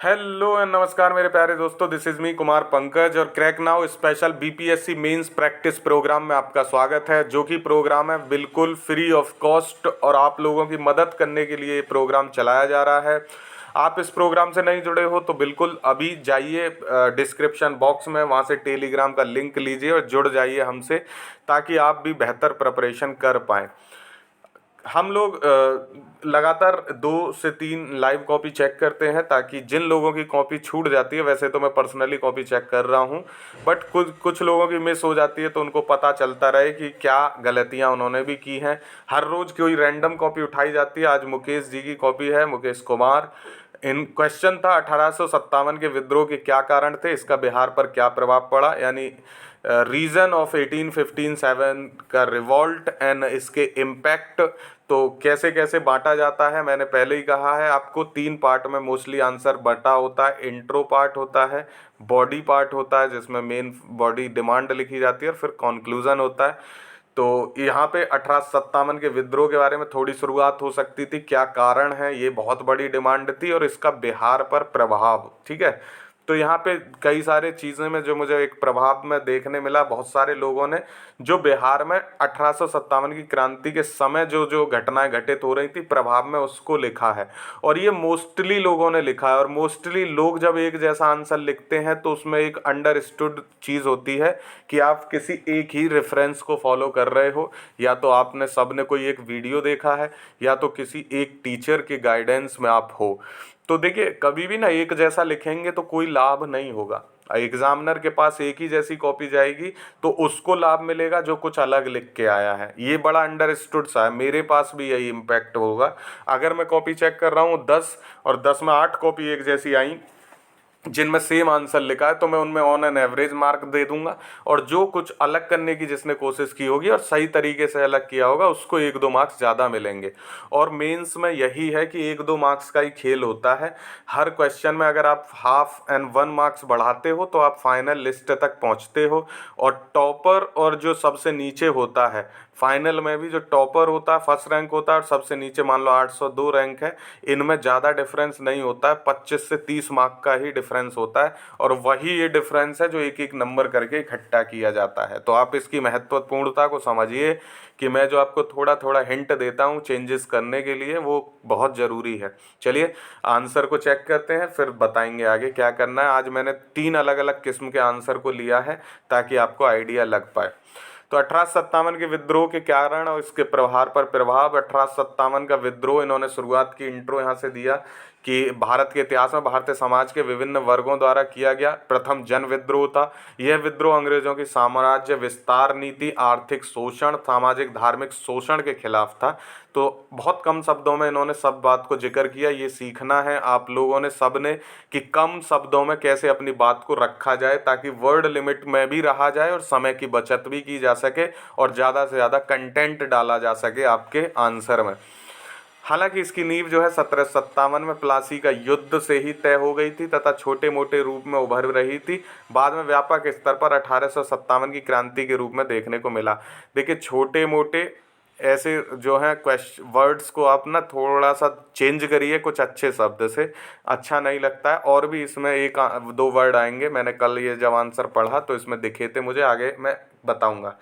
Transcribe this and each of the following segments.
Hello and नमस्कार मेरे प्यारे दोस्तों, this is me Kumar Pankaj और crack now special BPSC mains practice program में आपका स्वागत है। जो कि प्रोग्राम है बिल्कुल फ्री ऑफ कॉस्ट और आप लोगों की मदद करने के लिए ये प्रोग्राम चलाया जा रहा है। आप इस प्रोग्राम से नहीं जुड़े हो तो बिल्कुल अभी जाइए डिस्क्रिप्शन बॉक्स में, वहाँ से टेलीग्राम का लिंक लीजिए और जुड़ जाइए हमसे, ताकि आप भी बेहतर प्रिपरेशन कर पाएँ। हम लोग लगातार 2 से 3 लाइव कॉपी चेक करते हैं, ताकि जिन लोगों की कॉपी छूट जाती है, वैसे तो मैं पर्सनली कॉपी चेक कर रहा हूं, बट कुछ कुछ लोगों की मिस हो जाती है, तो उनको पता चलता रहे कि क्या गलतियां उन्होंने भी की हैं। हर रोज़ कोई रैंडम कॉपी उठाई जाती है। आज मुकेश जी की कॉपी है, मुकेश कुमार। इन क्वेश्चन था 1857 के विद्रोह के क्या कारण थे, इसका बिहार पर क्या प्रभाव पड़ा, यानी रीजन ऑफ 1857 का रिवॉल्ट एंड इसके इम्पैक्ट। तो कैसे कैसे बांटा जाता है, मैंने पहले ही कहा है आपको, 3 पार्ट में मोस्टली आंसर बटा होता है। इंट्रो पार्ट होता है, बॉडी पार्ट होता है जिसमें मेन बॉडी डिमांड लिखी जाती है, और फिर कंक्लूजन होता है। तो यहाँ पे 1857 के विद्रोह के बारे में थोड़ी शुरुआत हो सकती थी, क्या कारण है, ये बहुत बड़ी डिमांड थी, और इसका बिहार पर प्रभाव। ठीक है, तो यहाँ पे कई सारे चीज़ें में जो मुझे एक प्रभाव में देखने मिला, बहुत सारे लोगों ने जो बिहार में 1857 की क्रांति के समय जो जो घटनाएं घटित हो रही थी प्रभाव में, उसको लिखा है। और ये मोस्टली लोगों ने लिखा है, और मोस्टली लोग जब एक जैसा आंसर लिखते हैं तो उसमें एक अंडरस्टूड चीज़ होती है कि आप किसी एक ही रेफरेंस को फॉलो कर रहे हो, या तो आपने सबने कोई एक वीडियो देखा है, या तो किसी एक टीचर के गाइडेंस में आप हो। तो देखिए, कभी भी ना एक जैसा लिखेंगे तो कोई लाभ नहीं होगा। एग्जामिनर के पास एक ही जैसी कॉपी जाएगी तो उसको लाभ मिलेगा जो कुछ अलग लिख के आया है। ये बड़ा अंडरस्टूड सा है, मेरे पास भी यही इम्पैक्ट होगा। अगर मैं कॉपी चेक कर रहा हूँ 10 और 10 में 8 कॉपी एक जैसी आई जिनमें सेम आंसर लिखा है, तो मैं उनमें ऑन एन एवरेज मार्क दे दूंगा, और जो कुछ अलग करने की जिसने कोशिश की होगी और सही तरीके से अलग किया होगा, उसको 1-2 मार्क्स ज़्यादा मिलेंगे। और मेंस में यही है कि 1-2 मार्क्स का ही खेल होता है। हर क्वेश्चन में अगर आप 1/2 मार्क्स बढ़ाते हो तो आप फाइनल लिस्ट तक पहुंचते हो। और टॉपर और जो सबसे नीचे होता है, फाइनल में भी जो टॉपर होता है, फर्स्ट रैंक होता है, और सबसे नीचे मान लो 802 रैंक है, इनमें ज़्यादा डिफरेंस नहीं होता है, 25 से 30 मार्क का ही डिफरेंस होता है। और वही ये डिफरेंस है जो एक एक नंबर करके इकट्ठा किया जाता है। तो आप इसकी महत्वपूर्णता को समझिए कि मैं जो आपको थोड़ा थोड़ा हिंट देता हूँ चेंजेस करने के लिए, वो बहुत ज़रूरी है। चलिए आंसर को चेक करते हैं, फिर बताएंगे आगे क्या करना है। आज मैंने 3 अलग अलग किस्म के आंसर को लिया है ताकि आपको आइडिया लग पाए। तो 1857 के विद्रोह के कारण और इसके प्रभार पर प्रभाव। 1857 का विद्रोह, इन्होंने शुरुआत की, इंट्रो यहाँ से दिया कि भारत के इतिहास में भारतीय समाज के विभिन्न वर्गों द्वारा किया गया प्रथम जन विद्रोह था। यह विद्रोह अंग्रेजों की साम्राज्य विस्तार नीति, आर्थिक शोषण, सामाजिक धार्मिक शोषण के खिलाफ था। तो बहुत कम शब्दों में इन्होंने सब बात को जिक्र किया। ये सीखना है आप लोगों ने सब ने कि कम शब्दों में कैसे अपनी बात को रखा जाए, ताकि वर्ड लिमिट में भी रहा जाए और समय की बचत भी की जा सके और ज़्यादा से ज़्यादा कंटेंट डाला जा सके आपके आंसर में। हालांकि इसकी नींव जो है 1757 में प्लासी का युद्ध से ही तय हो गई थी तथा छोटे मोटे रूप में उभर रही थी। बाद में व्यापक स्तर पर 1857 की क्रांति के रूप में देखने को मिला। देखिए, छोटे मोटे ऐसे जो हैं क्वेश्चन वर्ड्स को आप ना थोड़ा सा चेंज करिए कुछ अच्छे शब्द से, अच्छा नहीं लगता है। और भी इसमें 1-2 वर्ड आएंगे, मैंने कल ये जब आंसर पढ़ा तो इसमें दिखे थे मुझे, आगे मैं बताऊंगा।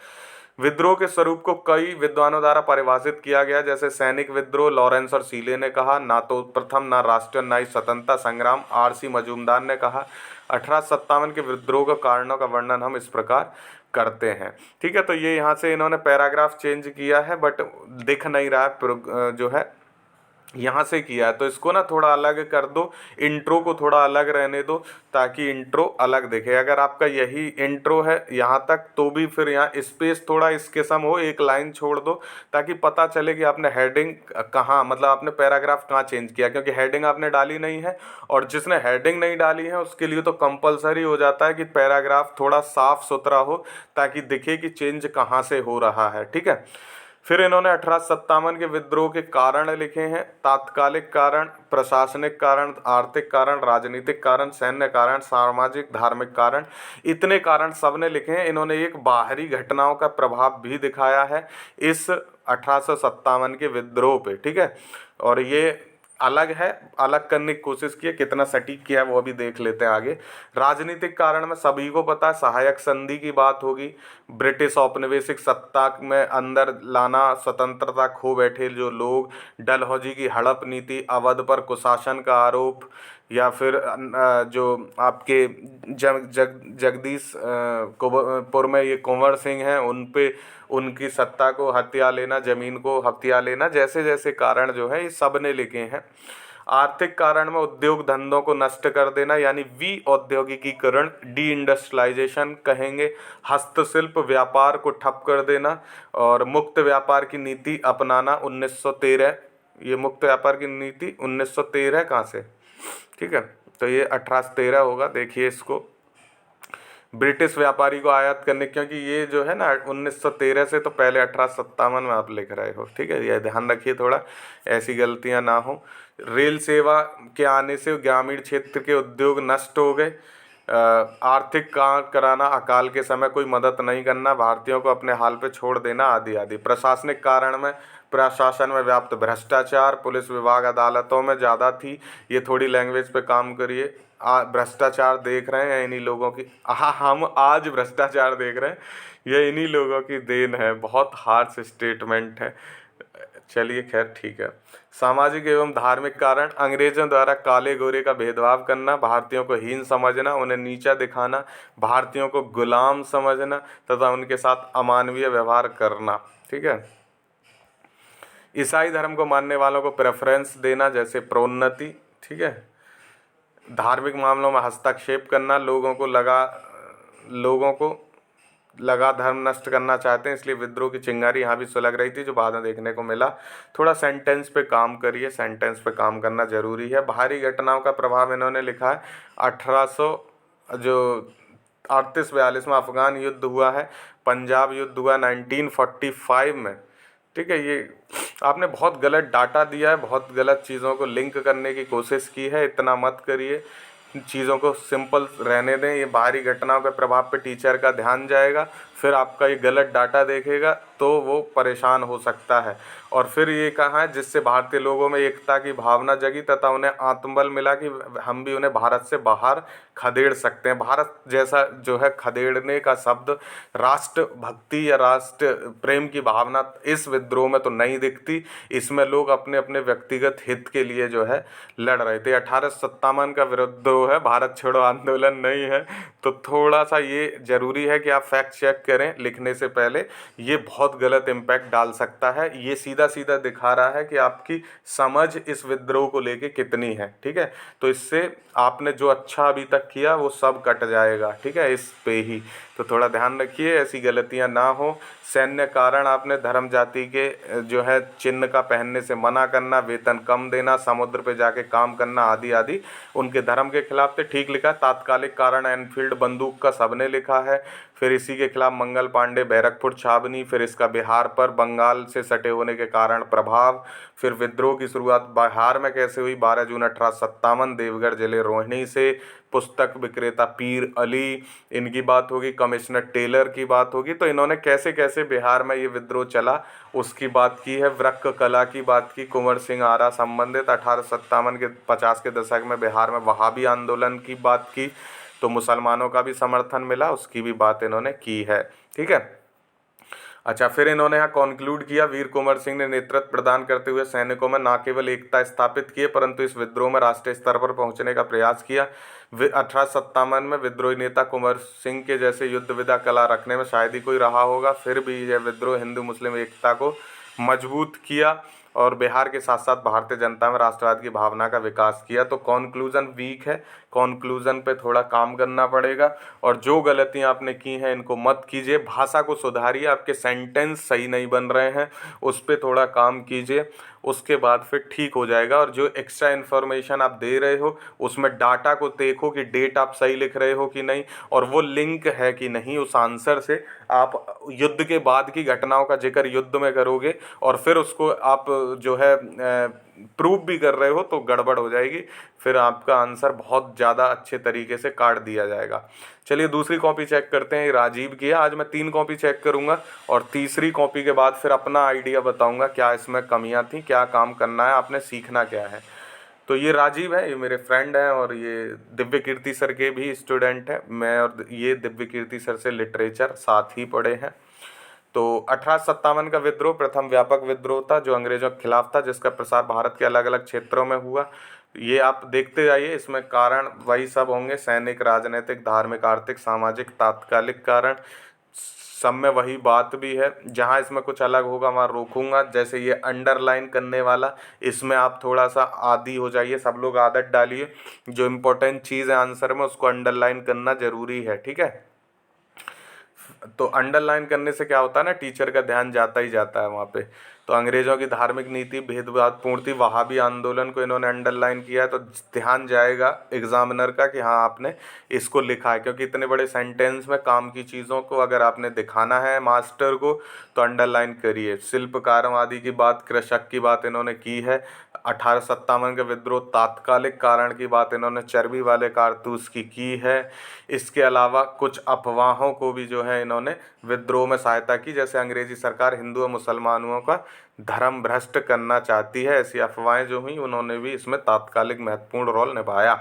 विद्रोह के स्वरूप को कई विद्वानों द्वारा परिभाषित किया गया, जैसे सैनिक विद्रोह लॉरेंस और सीले ने कहा, ना तो प्रथम ना राष्ट्रीय ना ही स्वतंत्रता संग्राम, आर.सी. मजूमदार ने कहा। 1857 के विद्रोह के कारणों का वर्णन हम इस प्रकार करते हैं। ठीक है, तो ये यहाँ से इन्होंने पैराग्राफ चेंज किया है, बट दिख नहीं रहा है जो है यहाँ से किया है, तो इसको ना थोड़ा अलग कर दो, इंट्रो को थोड़ा अलग रहने दो ताकि इंट्रो अलग दिखे। अगर आपका यही इंट्रो है यहाँ तक, तो भी फिर यहाँ स्पेस थोड़ा इसके सम हो, एक लाइन छोड़ दो ताकि पता चले कि आपने हेडिंग कहाँ, मतलब आपने पैराग्राफ कहाँ चेंज किया, क्योंकि हेडिंग आपने डाली नहीं है। और जिसने हेडिंग नहीं डाली है उसके लिए तो कंपलसरी हो जाता है कि पैराग्राफ थोड़ा साफ सुथरा हो, ताकि दिखे कि चेंज कहाँ से हो रहा है। ठीक है, फिर इन्होंने 1857 के विद्रोह के कारण लिखे हैं, तात्कालिक कारण, प्रशासनिक कारण, आर्थिक कारण, राजनीतिक कारण, सैन्य कारण, सामाजिक धार्मिक कारण। इतने कारण सबने लिखे हैं। इन्होंने एक बाहरी घटनाओं का प्रभाव भी दिखाया है इस 1857 के विद्रोह पे। ठीक है, और ये अलग है, अलग करने की कोशिश की है, कितना सटीक किया है वो अभी देख लेते हैं आगे। राजनीतिक कारण में सभी को पता है, सहायक संधि की बात होगी, ब्रिटिश औपनिवेशिक सत्ता में अंदर लाना, स्वतंत्रता खो बैठे जो लोग, डलहौजी की हड़प नीति, अवध पर कुशासन का आरोप, या फिर जो आपके जगदीश पुर में ये कुंवर सिंह हैं उन पे उनकी सत्ता को हत्या लेना, जमीन को हत्या लेना, जैसे जैसे कारण जो है ये सब ने लिखे हैं। आर्थिक कारण में उद्योग धंधों को नष्ट कर देना यानी औद्योगिकीकरण, डी इंडस्ट्रियलाइजेशन कहेंगे, हस्तशिल्प व्यापार को ठप कर देना, और मुक्त व्यापार की नीति अपनाना 1913। ये मुक्त व्यापार की नीति 1913 कहाँ से, ठीक है, तो ये 1813 होगा, देखिए इसको। ब्रिटिश व्यापारी को आयात करने, क्योंकि ये जो है ना 1913 से तो पहले 1857 में आप लिख रहे हो, ठीक है, ये ध्यान रखिए थोड़ा, ऐसी गलतियां ना हो। रेल सेवा के आने से ग्रामीण क्षेत्र के उद्योग नष्ट हो गए। आर्थिक कार्य कराना, अकाल के समय कोई मदद नहीं करना, भारतीयों को अपने हाल पे छोड़ देना, आदि आदि। प्रशासनिक कारण में प्रशासन में व्याप्त भ्रष्टाचार, पुलिस विभाग अदालतों में ज़्यादा थी, ये थोड़ी लैंग्वेज पे काम करिए। भ्रष्टाचार देख रहे हैं इन्हीं लोगों की, हाँ हम आज भ्रष्टाचार देख रहे हैं, ये इन्हीं लोगों की देन है, बहुत हार्श स्टेटमेंट है। चलिए खैर ठीक है। सामाजिक एवं धार्मिक कारण, अंग्रेजों द्वारा काले गोरे का भेदभाव करना, भारतीयों को हीन समझना, उन्हें नीचा दिखाना, भारतीयों को गुलाम समझना तथा उनके साथ अमानवीय व्यवहार करना, ठीक है। ईसाई धर्म को मानने वालों को प्रेफरेंस देना जैसे प्रोन्नति, ठीक है। धार्मिक मामलों में हस्तक्षेप करना, लोगों को लगा धर्म नष्ट करना चाहते हैं, इसलिए विद्रोह की चिंगारी यहाँ भी सुलग रही थी, जो बाद में देखने को मिला। थोड़ा सेंटेंस पे काम करिए, सेंटेंस पे काम करना जरूरी है। बाहरी घटनाओं का प्रभाव इन्होंने लिखा है 1800 जो 38-42 में अफगान युद्ध हुआ है, पंजाब युद्ध हुआ 1945 में, ठीक है। ये आपने बहुत गलत डाटा दिया है, बहुत गलत चीज़ों को लिंक करने की कोशिश की है, इतना मत करिए, चीज़ों को सिंपल रहने दें। ये बाहरी घटनाओं के प्रभाव पे टीचर का ध्यान जाएगा, फिर आपका ये गलत डाटा देखेगा तो वो परेशान हो सकता है। और फिर ये कहा है जिससे भारतीय लोगों में एकता की भावना जगी तथा उन्हें आत्मबल मिला कि हम भी उन्हें भारत से बाहर खदेड़ सकते हैं। भारत जैसा जो है खदेड़ने का शब्द, राष्ट्र भक्ति या राष्ट्र प्रेम की भावना इस विद्रोह में तो नहीं दिखती, इसमें लोग अपने अपने व्यक्तिगत हित के लिए जो है लड़ रहे थे। 1857 का विद्रोह है, भारत छोड़ो आंदोलन नहीं है। तो थोड़ा सा ये जरूरी है कि आप फैक्ट चेक करें लिखने से पहले, ये बहुत गलत इम्पैक्ट डाल सकता है। ये सीधा सीधा दिखा रहा है कि आपकी समझ इस विद्रोह को लेके कितनी है, ठीक है। तो इससे आपने जो अच्छा अभी तक किया वो सब कट जाएगा, ठीक है, इस पे ही। तो थोड़ा ध्यान रखिए ऐसी गलतियां ना हो। सैन्य कारण आपने धर्म जाति के जो है चिन्ह का पहनने से मना करना, वेतन कम देना, समुद्र पे जाके काम करना, आदि आदि उनके धर्म के खिलाफ थे, ठीक लिखा। तात्कालिक कारण एनफील्ड बंदूक का सबने लिखा है। फिर इसी के खिलाफ मंगल पांडे बैरकपुर छावनी, फिर इसका बिहार पर बंगाल से सटे होने के कारण प्रभाव। फिर विद्रोह की शुरुआत बिहार में कैसे हुई, 12 जून 1857 देवघर जिले रोहिणी से। पुस्तक विक्रेता पीर अली, इनकी बात होगी। कमिश्नर टेलर की बात होगी। तो इन्होंने कैसे कैसे बिहार में ये विद्रोह चला उसकी बात की है। वृक्क कला की बात की, कुंवर सिंह आरा संबंधित। 1857 के 50 के दशक में बिहार में वहाबी आंदोलन की बात की, तो मुसलमानों का भी समर्थन मिला, उसकी भी बात इन्होंने की है, ठीक है। अच्छा, फिर इन्होंने यहाँ कॉन्क्लूड किया, वीर कुंवर सिंह ने नेतृत्व प्रदान करते हुए सैनिकों में न केवल एकता स्थापित की परंतु इस विद्रोह में राष्ट्रीय स्तर पर पहुंचने का प्रयास किया। 1857 में विद्रोही नेता कुंवर सिंह के जैसे युद्ध विदा कला रखने में शायद ही कोई रहा होगा। फिर भी यह विद्रोह हिंदू मुस्लिम एकता को मजबूत किया और बिहार के साथ साथ भारतीय जनता में राष्ट्रवाद की भावना का विकास किया। तो कॉन्क्लूज़न वीक है, कॉन्क्लूज़न पे थोड़ा काम करना पड़ेगा। और जो गलतियां आपने की हैं इनको मत कीजिए, भाषा को सुधारिए, आपके सेंटेंस सही नहीं बन रहे हैं उस पर थोड़ा काम कीजिए, उसके बाद फिर ठीक हो जाएगा। और जो एक्स्ट्रा इन्फॉर्मेशन आप दे रहे हो उसमें डाटा को देखो कि डेट आप सही लिख रहे हो कि नहीं, और वो लिंक है कि नहीं उस आंसर से। आप युद्ध के बाद की घटनाओं का जिक्र युद्ध में करोगे और फिर उसको आप जो है प्रूव भी कर रहे हो तो गड़बड़ हो जाएगी, फिर आपका आंसर बहुत ज़्यादा अच्छे तरीके से काट दिया जाएगा। चलिए दूसरी कॉपी चेक करते हैं। राजीव की है, आज मैं 3 कॉपी चेक करूंगा और तीसरी कॉपी के बाद फिर अपना आइडिया बताऊंगा क्या इसमें कमियां थी, क्या काम करना है, आपने सीखना क्या है। तो ये राजीव है, ये मेरे फ्रेंड हैं और ये दिव्य कीर्ति सर के भी स्टूडेंट हैं। मैं और ये दिव्य कीर्ति सर से लिटरेचर साथ ही पढ़े हैं। तो 1857 का विद्रोह प्रथम व्यापक विद्रोह था जो अंग्रेजों के खिलाफ था, जिसका प्रसार भारत के अलग अलग क्षेत्रों में हुआ। ये आप देखते जाइए, इसमें कारण वही सब होंगे, सैनिक, राजनीतिक, धार्मिक, आर्थिक, सामाजिक, तात्कालिक कारण, सब में वही बात भी है। जहाँ इसमें कुछ अलग होगा वहाँ रोकूंगा। जैसे ये अंडरलाइन करने वाला, इसमें आप थोड़ा सा आदी हो जाइए, सब लोग आदत डालिए। जो इम्पोर्टेंट चीज़ है आंसर में उसको अंडरलाइन करना जरूरी है, ठीक है। तो अंडरलाइन करने से क्या होता है ना, टीचर का ध्यान जाता ही जाता है वहाँ पे। तो अंग्रेजों की धार्मिक नीति भेदभावपूर्ण थी, वहाबी आंदोलन को इन्होंने अंडरलाइन किया है, तो ध्यान जाएगा एग्जामिनर का कि हाँ आपने इसको लिखा है। क्योंकि इतने बड़े सेंटेंस में काम की चीज़ों को अगर आपने दिखाना है मास्टर को तो अंडरलाइन करिए। शिल्पकारवादी की बात, कृषक की बात इन्होंने की है। 1857 के विद्रोह तात्कालिक कारण की बात इन्होंने चर्बी वाले कारतूस की है। इसके अलावा कुछ अफवाहों को भी जो है इन्होंने विद्रोह में सहायता की, जैसे अंग्रेजी सरकार हिंदू और मुसलमानों का धर्म भ्रष्ट करना चाहती है, ऐसी अफवाहें जो हुई उन्होंने भी इसमें तात्कालिक महत्वपूर्ण रोल निभाया।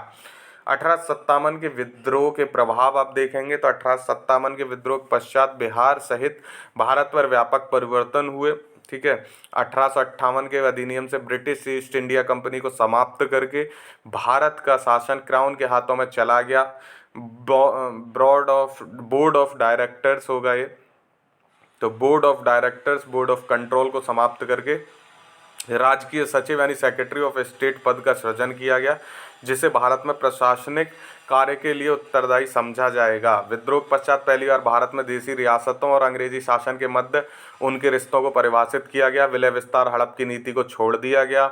1857 के विद्रोह के प्रभाव आप देखेंगे तो 1857 के विद्रोह के पश्चात बिहार सहित भारत पर व्यापक परिवर्तन हुए, ठीक है। 1858 के अधिनियम से ब्रिटिश ईस्ट इंडिया कंपनी को समाप्त करके भारत का शासन क्राउन के हाथों में चला गया। बोर्ड ऑफ डायरेक्टर्स हो गए, तो board of directors, board of control को समाप्त करके राजकीय सचिव यानी सेक्रेटरी ऑफ स्टेट पद का सृजन किया गया, जिसे भारत में प्रशासनिक कार्य के लिए उत्तरदायी समझा जाएगा। विद्रोह के पश्चात पहली बार भारत में देसी रियासतों और अंग्रेजी शासन के मध्य उनके रिश्तों को परिभाषित किया गया। विलय विस्तार हड़प की नीति को छोड़ दिया गया।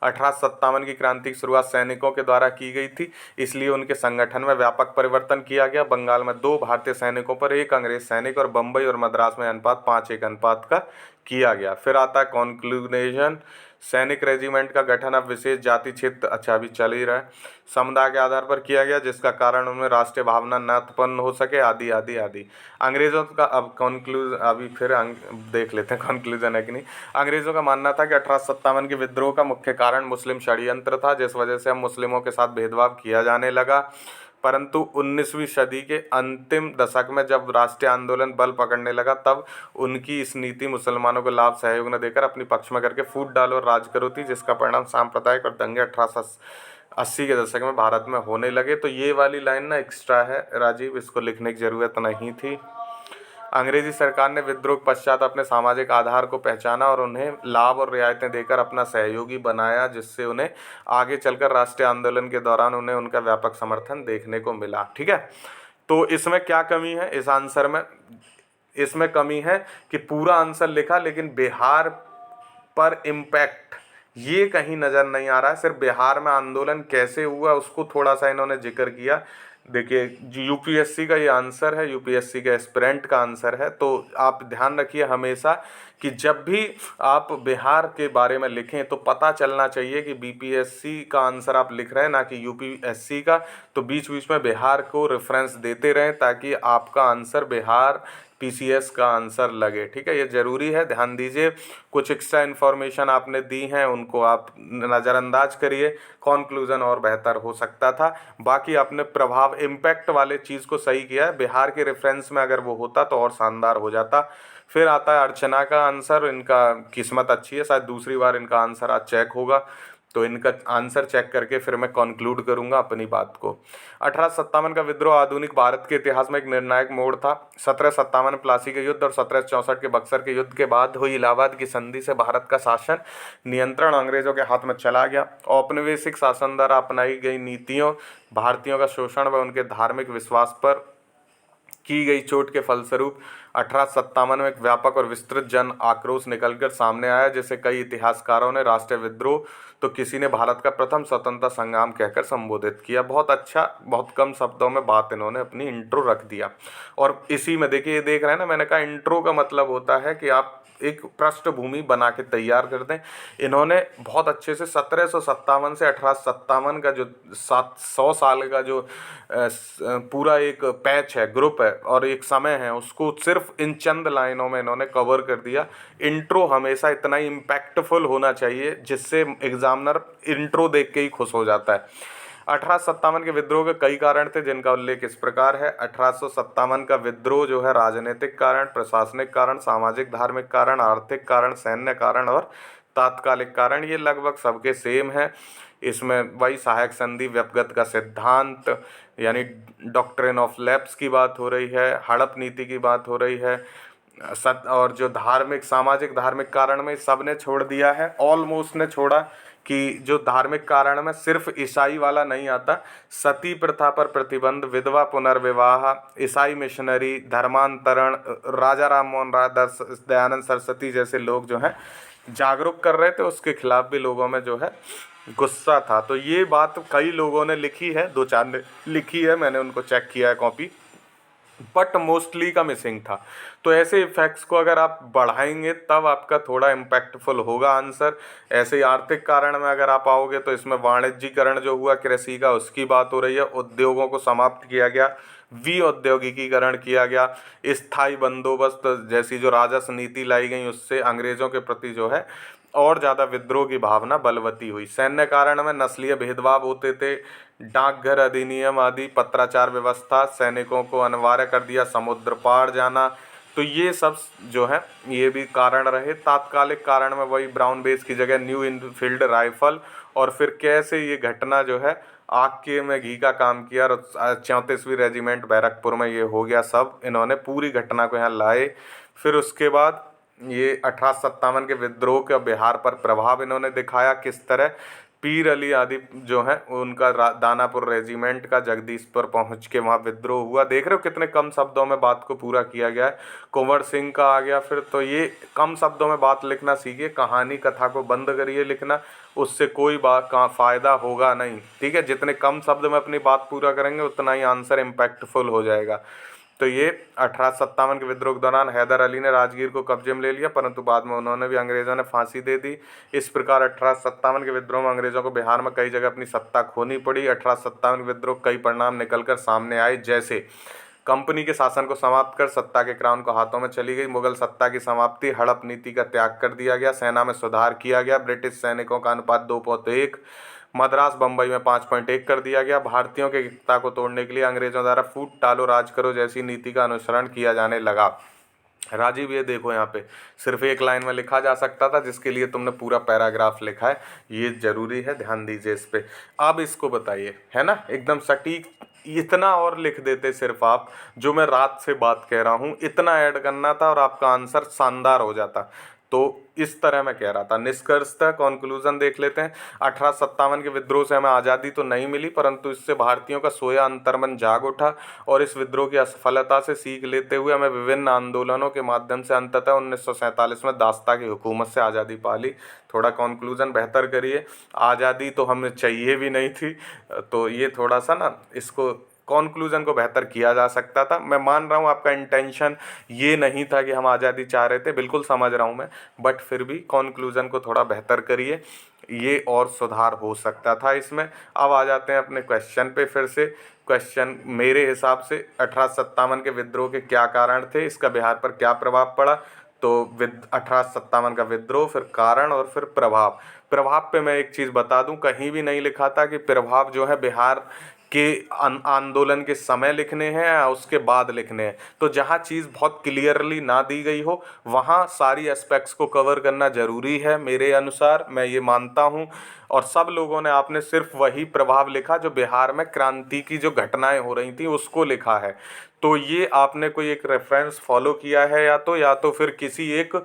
1857 की क्रांति की शुरुआत सैनिकों के द्वारा की गई थी, इसलिए उनके संगठन में व्यापक परिवर्तन किया गया। बंगाल में 2 भारतीय सैनिकों पर 1 अंग्रेज सैनिक और बम्बई और मद्रास में अनुपात 5:1 अनुपात का किया गया। फिर आता है कॉन्क्लूजन। सैनिक रेजिमेंट का गठन अब विशेष जाति क्षेत्र, अच्छा अभी चल ही रहा है, समुदाय के आधार पर किया गया, जिसका कारण उनमें राष्ट्रीय भावना न उत्पन्न हो सके, आदि आदि आदि। अंग्रेजों का अब अभी फिर देख लेते हैं कॉन्क्लूजन है कि नहीं। अंग्रेजों का मानना था कि 1857 के विद्रोह का मुख्य कारण मुस्लिम षड्यंत्र था, जिस वजह से अब मुस्लिमों के साथ भेदभाव किया जाने लगा। परंतु 19वीं सदी के अंतिम दशक में जब राष्ट्रीय आंदोलन बल पकड़ने लगा, तब उनकी इस नीति मुसलमानों को लाभ सहयोग न देकर अपनी पक्ष में करके फूट डालो और राज करो थी, जिसका परिणाम सांप्रदायिक और दंगे 1880 के दशक में भारत में होने लगे। तो ये वाली लाइन ना एक्स्ट्रा है राजीव, इसको लिखने की ज़रूरत नहीं थी। अंग्रेजी सरकार ने विद्रोह के पश्चात अपने सामाजिक आधार को पहचाना और उन्हें लाभ और रियायतें देकर अपना सहयोगी बनाया, जिससे उन्हें आगे चलकर राष्ट्रीय आंदोलन के दौरान उन्हें उनका व्यापक समर्थन देखने को मिला, ठीक है। तो इसमें क्या कमी है इस आंसर में? इसमें कमी है कि पूरा आंसर लिखा लेकिन बिहार पर इम्पैक्ट ये कहीं नज़र नहीं आ रहा है। सिर्फ बिहार में आंदोलन कैसे हुआ उसको थोड़ा सा इन्होंने जिक्र किया। देखिए यूपीएससी का ये आंसर है, यूपीएससी का एस्पिरेंट का आंसर है। तो आप ध्यान रखिए हमेशा कि जब भी आप बिहार के बारे में लिखें तो पता चलना चाहिए कि बीपीएससी का आंसर आप लिख रहे हैं, ना कि यूपीएससी का। तो बीच बीच में बिहार को रेफरेंस देते रहें ताकि आपका आंसर बिहार पीसीएस का आंसर लगे, ठीक है। ये ज़रूरी है, ध्यान दीजिए। कुछ एक्स्ट्रा इन्फॉर्मेशन आपने दी हैं उनको आप नज़रअंदाज करिए, कॉन्क्लूज़न और बेहतर हो सकता था। बाकी आपने प्रभाव इम्पैक्ट वाले चीज़ को सही किया है, बिहार के रेफरेंस में अगर वो होता तो और शानदार हो जाता। फिर आता है अर्चना का आंसर। इनका किस्मत अच्छी है, शायद दूसरी बार इनका आंसर आज चेक होगा, तो इनका आंसर चेक करके फिर मैं कंक्लूड करूंगा अपनी बात को। 1857 का विद्रोह आधुनिक भारत के इतिहास में एक निर्णायक मोड़ था। 1757 प्लासी के युद्ध और 1764 के बक्सर के युद्ध के बाद हुई इलाहाबाद की संधि से भारत का शासन नियंत्रण अंग्रेजों के हाथ में चला गया। औपनिवेशिक शासन द्वारा अपनाई गई नीतियों, भारतीयों का शोषण व उनके धार्मिक विश्वास पर की गई चोट के फलस्वरूप 1857 में एक व्यापक और विस्तृत जन आक्रोश निकलकर सामने आया, जिसे कई इतिहासकारों ने राष्ट्रीय विद्रोह तो किसी ने भारत का प्रथम स्वतंत्रता संग्राम कहकर संबोधित किया। बहुत अच्छा, बहुत कम शब्दों में बात इन्होंने अपनी इंट्रो रख दिया। और इसी में देखिए, ये देख रहे हैं ना, मैंने कहा इंट्रो का मतलब होता है कि आप एक पृष्ठभूमि बना के तैयार कर दें। इन्होंने बहुत अच्छे से 1757 से 1857 का जो 700 साल का जो पूरा एक पैच है, ग्रुप है और एक समय है, उसको सिर्फ सिर्फ इन चंद लाइनों में इन्होंने कवर कर दिया। इंट्रो हमेशा इतना ही इम्पैक्टफुल होना चाहिए जिससे एग्जामिनर इंट्रो देख के ही खुश हो जाता है। 1857 के विद्रोह के कई कारण थे जिनका उल्लेख इस प्रकार है। 1857 का विद्रोह जो है राजनीतिक कारण, प्रशासनिक कारण, सामाजिक धार्मिक कारण, आर्थिक कारण, सैन्य कारण और तात्कालिक कारण, ये लगभग सबके सेम है। इसमें वही सहायक संधि, व्यपगत का सिद्धांत यानी डॉक्ट्रिन ऑफ लैप्स की बात हो रही है, हड़प नीति की बात हो रही है, और जो धार्मिक सामाजिक धार्मिक कारण में सब ने छोड़ दिया है, ऑलमोस्ट ने छोड़ा कि जो धार्मिक कारण में सिर्फ ईसाई वाला नहीं आता। सती प्रथा पर प्रतिबंध, विधवा पुनर्विवाह, ईसाई मिशनरी, धर्मांतरण, राजा राम मोहन राय, दयानंद सरस्वती जैसे लोग जो हैं जागरूक कर रहे थे, उसके खिलाफ भी लोगों में जो है गुस्सा था। तो ये बात कई लोगों ने लिखी है, 2-4 ने लिखी है, मैंने उनको चेक किया है कॉपी, बट मोस्टली का मिसिंग था। तो ऐसे इफेक्ट्स को अगर आप बढ़ाएंगे तब आपका थोड़ा इम्पैक्टफुल होगा आंसर। ऐसे ही आर्थिक कारण में अगर आप आओगे तो इसमें वाणिज्यीकरण जो हुआ कृषि का, उसकी बात हो रही है। उद्योगों को समाप्त किया गया, औद्योगिकीकरण किया गया। स्थायी बंदोबस्त जैसी जो राजस्व नीति लाई गई उससे अंग्रेजों के प्रति जो है और ज़्यादा विद्रोह की भावना बलवती हुई। सैन्य कारण में नस्लीय भेदभाव होते थे, डाकघर अधिनियम आदि, पत्राचार व्यवस्था, सैनिकों को अनिवार्य कर दिया समुद्र पार जाना। तो ये सब जो है ये भी कारण रहे। तात्कालिक कारण में वही ब्राउन बेस की जगह न्यू इनफील्ड राइफल, और फिर कैसे ये घटना जो है आग के में घी का काम किया, और 34वीं रेजिमेंट बैरकपुर में ये हो गया। सब इन्होंने पूरी घटना को यहाँ लाए। फिर उसके बाद ये 1857 के विद्रोह का बिहार पर प्रभाव इन्होंने दिखाया किस तरह। पीर अली आदि जो है उनका दानापुर रेजिमेंट का जगदीशपुर पहुंच के वहाँ विद्रोह हुआ। देख रहे हो कितने कम शब्दों में बात को पूरा किया गया है। कुंवर सिंह का आ गया फिर। तो ये कम शब्दों में बात लिखना सीखिए, कहानी कथा को बंद करिए लिखना, उससे कोई बात का फ़ायदा होगा नहीं, ठीक है। जितने कम शब्द में अपनी बात पूरा करेंगे उतना ही आंसर इम्पैक्टफुल हो जाएगा। तो ये 1857 के विद्रोह के दौरान हैदर अली ने राजगीर को कब्जे में ले लिया, परंतु बाद में उन्होंने भी अंग्रेज़ों ने फांसी दे दी। इस प्रकार 1857 के विद्रोह में अंग्रेज़ों को बिहार में कई जगह अपनी सत्ता खोनी पड़ी। 1857 के विद्रोह कई परिणाम निकलकर सामने आए, जैसे कंपनी के शासन को समाप्त कर सत्ता के क्राउन को हाथों में चली गई, मुगल सत्ता की समाप्ति, हड़प नीति का त्याग कर दिया गया, सेना में सुधार किया गया, ब्रिटिश सैनिकों का अनुपात 2:1, मद्रास बम्बई में 5.1 कर दिया गया। भारतीयों के एकता को तोड़ने के लिए अंग्रेजों द्वारा फूट टालो राज करो जैसी नीति का अनुसरण किया जाने लगा। राजीव ये देखो यहाँ पे सिर्फ एक लाइन में लिखा जा सकता था जिसके लिए तुमने पूरा पैराग्राफ लिखा है, ये जरूरी है, ध्यान दीजिए इस पे। अब इसको बताइए, है ना, एकदम सटीक। इतना और लिख देते सिर्फ आप, जो मैं रात से बात कह रहा हूँ इतना ऐड करना था और आपका आंसर शानदार हो जाता। तो इस तरह मैं कह रहा था। निष्कर्षतः कंक्लूजन देख लेते हैं। 1857 के विद्रोह से हमें आज़ादी तो नहीं मिली, परंतु इससे भारतीयों का सोया अंतर्मन जाग उठा, और इस विद्रोह की असफलता से सीख लेते हुए हमें विभिन्न आंदोलनों के माध्यम से अंततः 1947 में दास्ता की हुकूमत से आज़ादी पा ली। थोड़ा कंक्लूजन बेहतर करिए। आज़ादी तो हमें चाहिए भी नहीं थी, तो ये थोड़ा सा ना इसको कॉन्क्लूज़न को बेहतर किया जा सकता था। मैं मान रहा हूँ आपका इंटेंशन ये नहीं था कि हम आज़ादी चाह रहे थे, बिल्कुल समझ रहा हूँ मैं, बट फिर भी कॉन्क्लूज़न को थोड़ा बेहतर करिए, ये और सुधार हो सकता था इसमें। अब आ जाते हैं अपने क्वेश्चन पे फिर से। क्वेश्चन मेरे हिसाब से 1857 के विद्रोह के क्या कारण थे, इसका बिहार पर क्या प्रभाव पड़ा। तो 1857 का विद्रोह, फिर कारण और फिर प्रभाव। प्रभाव पे मैं एक चीज़ बता दूं, कहीं भी नहीं लिखा था कि प्रभाव जो है बिहार के आंदोलन के समय लिखने हैं या उसके बाद लिखने हैं। तो जहाँ चीज़ बहुत क्लियरली ना दी गई हो वहाँ सारी एस्पेक्ट्स को कवर करना ज़रूरी है मेरे अनुसार, मैं ये मानता हूँ। और सब लोगों ने, आपने सिर्फ वही प्रभाव लिखा जो बिहार में क्रांति की जो घटनाएं हो रही थी उसको लिखा है। तो ये आपने कोई एक रेफरेंस फॉलो किया है या तो फिर किसी एक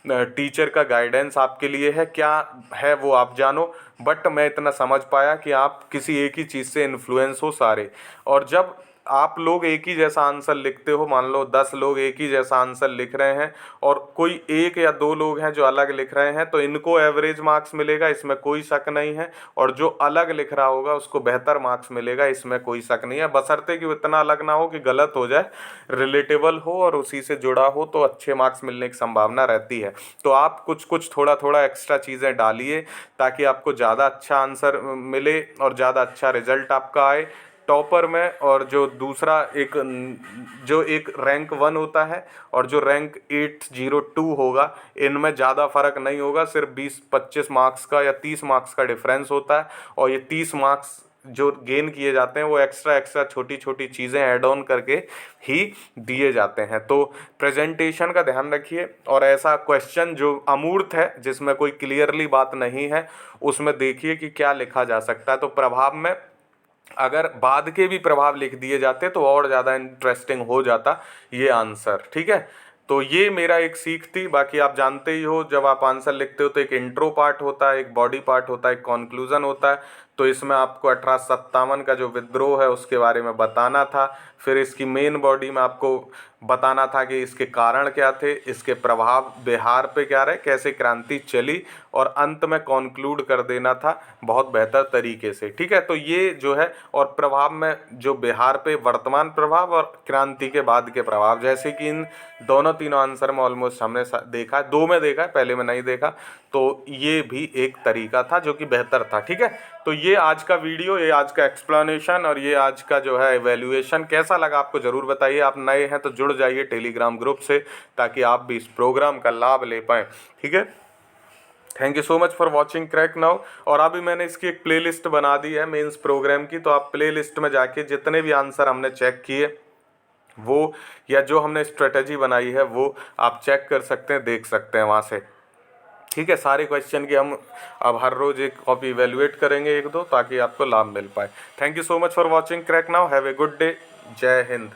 टीचर का गाइडेंस आपके लिए है, क्या है वो आप जानो। बट मैं इतना समझ पाया कि आप किसी एक ही चीज़ से इन्फ्लुएंस हो सारे, और जब आप लोग एक ही जैसा आंसर लिखते हो, मान लो 10 लोग एक ही जैसा आंसर लिख रहे हैं और कोई 1 या 2 लोग हैं जो अलग लिख रहे हैं, तो इनको एवरेज मार्क्स मिलेगा, इसमें कोई शक नहीं है। और जो अलग लिख रहा होगा उसको बेहतर मार्क्स मिलेगा, इसमें कोई शक नहीं है, बशर्ते कि वो इतना अलग ना हो कि गलत हो जाए, रिलेटेबल हो और उसी से जुड़ा हो, तो अच्छे मार्क्स मिलने की संभावना रहती है। तो आप कुछ कुछ थोड़ा थोड़ा एक्स्ट्रा चीज़ें डालिए ताकि आपको ज़्यादा अच्छा आंसर मिले और ज़्यादा अच्छा रिजल्ट आपका आए। टॉपर में और जो दूसरा जो एक रैंक 1 होता है और जो रैंक 802 होगा, इनमें ज़्यादा फर्क नहीं होगा, सिर्फ 20-25 मार्क्स का या 30 मार्क्स का डिफरेंस होता है। और ये 30 मार्क्स जो गेन किए जाते हैं वो एक्स्ट्रा छोटी छोटी चीज़ें ऐड ऑन करके ही दिए जाते हैं। तो प्रेजेंटेशन का ध्यान रखिए, और ऐसा क्वेश्चन जो अमूर्त है जिसमें कोई क्लियरली बात नहीं है उसमें देखिए कि क्या लिखा जा सकता है। तो प्रभाव में अगर बाद के भी प्रभाव लिख दिए जाते तो और ज़्यादा इंटरेस्टिंग हो जाता ये आंसर, ठीक है। तो ये मेरा एक सीख थी। बाकी आप जानते ही हो, जब आप आंसर लिखते हो तो एक इंट्रो पार्ट होता है, एक बॉडी पार्ट होता है, एक कॉन्क्लूज़न होता है। तो इसमें आपको 1857 का जो विद्रोह है उसके बारे में बताना था, फिर इसकी मेन बॉडी में आपको बताना था कि इसके कारण क्या थे, इसके प्रभाव बिहार पे क्या रहे, कैसे क्रांति चली, और अंत में कॉन्क्लूड कर देना था बहुत बेहतर तरीके से, ठीक है। तो ये जो है, और प्रभाव में जो बिहार पे वर्तमान प्रभाव और क्रांति के बाद के प्रभाव, जैसे कि इन दोनों तीनों आंसर में ऑलमोस्ट हमने देखा है, 2 में देखा है, पहले में नहीं देखा, तो ये भी एक तरीका था जो कि बेहतर था, ठीक है। तो ये आज का वीडियो, ये आज का एक्सप्लेनेशन और ये आज का जो है एवेल्यूएशन कैसा लगा आपको ज़रूर बताइए। आप नए हैं तो जुड़ जाइए टेलीग्राम ग्रुप से, ताकि आप भी इस प्रोग्राम का लाभ ले पाएँ, ठीक है। Thank you so much for watching crack now. और अभी मैंने इसकी एक प्लेलिस्ट बना दी है मेंस प्रोग्राम की, तो आप प्लेलिस्ट में जाके जितने भी आंसर हमने चेक किए वो, या जो हमने स्ट्रेटजी बनाई है वो आप चेक कर सकते हैं, देख सकते हैं वहाँ से, ठीक है। सारे क्वेश्चन की हम अब हर रोज़ एक कॉपी इवेल्युएट करेंगे 1-2, ताकि आपको लाभ मिल पाए। Thank you so much for watching crack now. Have a good day. जय हिंद।